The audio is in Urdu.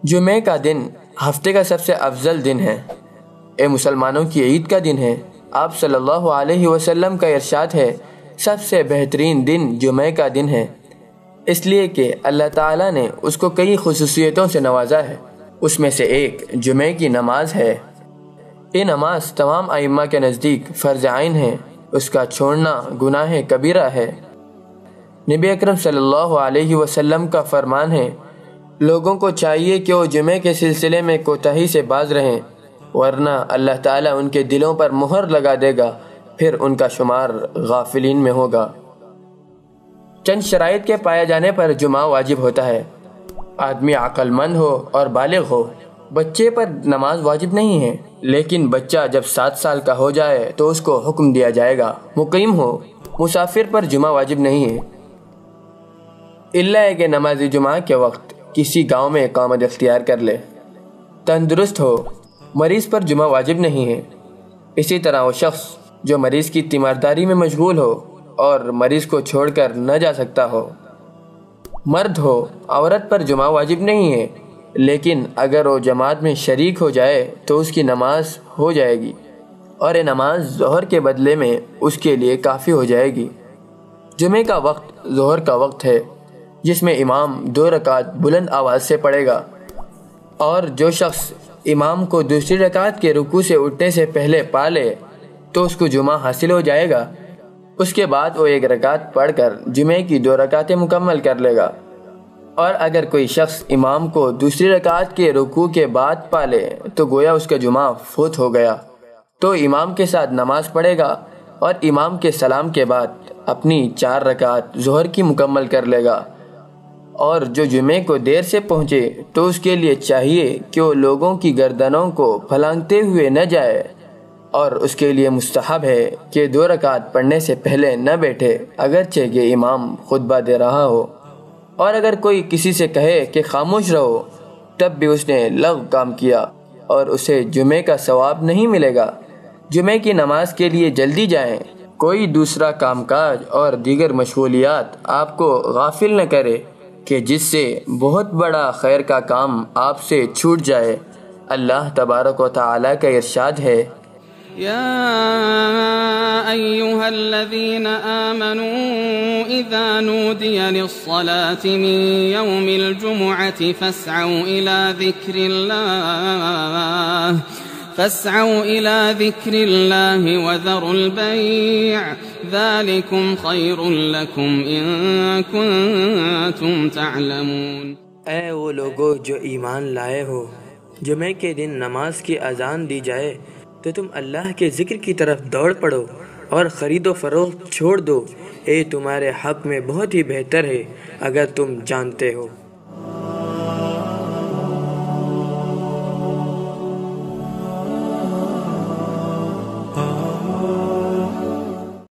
جمعے کا دن ہفتے کا سب سے افضل دن ہے۔ اے مسلمانوں کی عید کا دن ہے۔ آپ صلی اللہ علیہ وسلم کا ارشاد ہے، سب سے بہترین دن جمعے کا دن ہے، اس لیے کہ اللہ تعالیٰ نے اس کو کئی خصوصیتوں سے نوازا ہے۔ اس میں سے ایک جمعے کی نماز ہے۔ یہ نماز تمام ائمہ کے نزدیک فرض عین ہے، اس کا چھوڑنا گناہ کبیرہ ہے۔ نبی اکرم صلی اللہ علیہ وسلم کا فرمان ہے، لوگوں کو چاہیے کہ وہ جمعے کے سلسلے میں کوتاہی سے باز رہیں، ورنہ اللہ تعالیٰ ان کے دلوں پر مہر لگا دے گا، پھر ان کا شمار غافلین میں ہوگا۔ چند شرائط کے پائے جانے پر جمعہ واجب ہوتا ہے۔ آدمی عقل مند ہو اور بالغ ہو۔ بچے پر نماز واجب نہیں ہے، لیکن بچہ جب 7 سال کا ہو جائے تو اس کو حکم دیا جائے گا۔ مقیم ہو، مسافر پر جمعہ واجب نہیں ہے، الا ہے کہ نماز جمعہ کے وقت کسی گاؤں میں اقامت اختیار کر لے۔ تندرست ہو، مریض پر جمعہ واجب نہیں ہے۔ اسی طرح وہ شخص جو مریض کی تیمارداری میں مشغول ہو اور مریض کو چھوڑ کر نہ جا سکتا ہو۔ مرد ہو، عورت پر جمعہ واجب نہیں ہے، لیکن اگر وہ جماعت میں شریک ہو جائے تو اس کی نماز ہو جائے گی، اور یہ نماز ظہر کے بدلے میں اس کے لیے کافی ہو جائے گی۔ جمعے کا وقت ظہر کا وقت ہے، جس میں امام 2 رکعت بلند آواز سے پڑھے گا، اور جو شخص امام کو دوسری رکعت کے رکوع سے اٹھنے سے پہلے پا لے تو اس کو جمعہ حاصل ہو جائے گا۔ اس کے بعد وہ 1 رکعت پڑھ کر جمعے کی 2 رکعتیں مکمل کر لے گا، اور اگر کوئی شخص امام کو دوسری رکعت کے رکوع کے بعد پا لے تو گویا اس کا جمعہ فوت ہو گیا، تو امام کے ساتھ نماز پڑھے گا اور امام کے سلام کے بعد اپنی 4 رکعت ظہر کی مکمل کر لے گا۔ اور جو جمعے کو دیر سے پہنچے تو اس کے لیے چاہیے کہ وہ لوگوں کی گردنوں کو پھلانگتے ہوئے نہ جائے، اور اس کے لیے مستحب ہے کہ 2 رکعت پڑھنے سے پہلے نہ بیٹھے، اگرچہ کہ امام خطبہ دے رہا ہو۔ اور اگر کوئی کسی سے کہے کہ خاموش رہو، تب بھی اس نے لغو کام کیا اور اسے جمعے کا ثواب نہیں ملے گا۔ جمعے کی نماز کے لیے جلدی جائیں، کوئی دوسرا کام کاج اور دیگر مشغولیات آپ کو غافل نہ کرے کہ جس سے بہت بڑا خیر کا کام آپ سے چھوٹ جائے۔ اللہ تبارک و تعالیٰ کا ارشاد ہے، يا أيها الذين آمنوا إذا نودي للصلاة من يوم الجمعة فاسعوا إلى ذكر الله وذروا البيع ذلكم خير لكم إن كنتم تعلمون۔ اے وہ لوگو جو ایمان لائے ہو، جمعے کے دن نماز کی اذان دی جائے تو تم اللہ کے ذکر کی طرف دوڑ پڑو اور خرید و فروخت چھوڑ دو، تمہارے حق میں بہت ہی بہتر ہے اگر تم جانتے ہو۔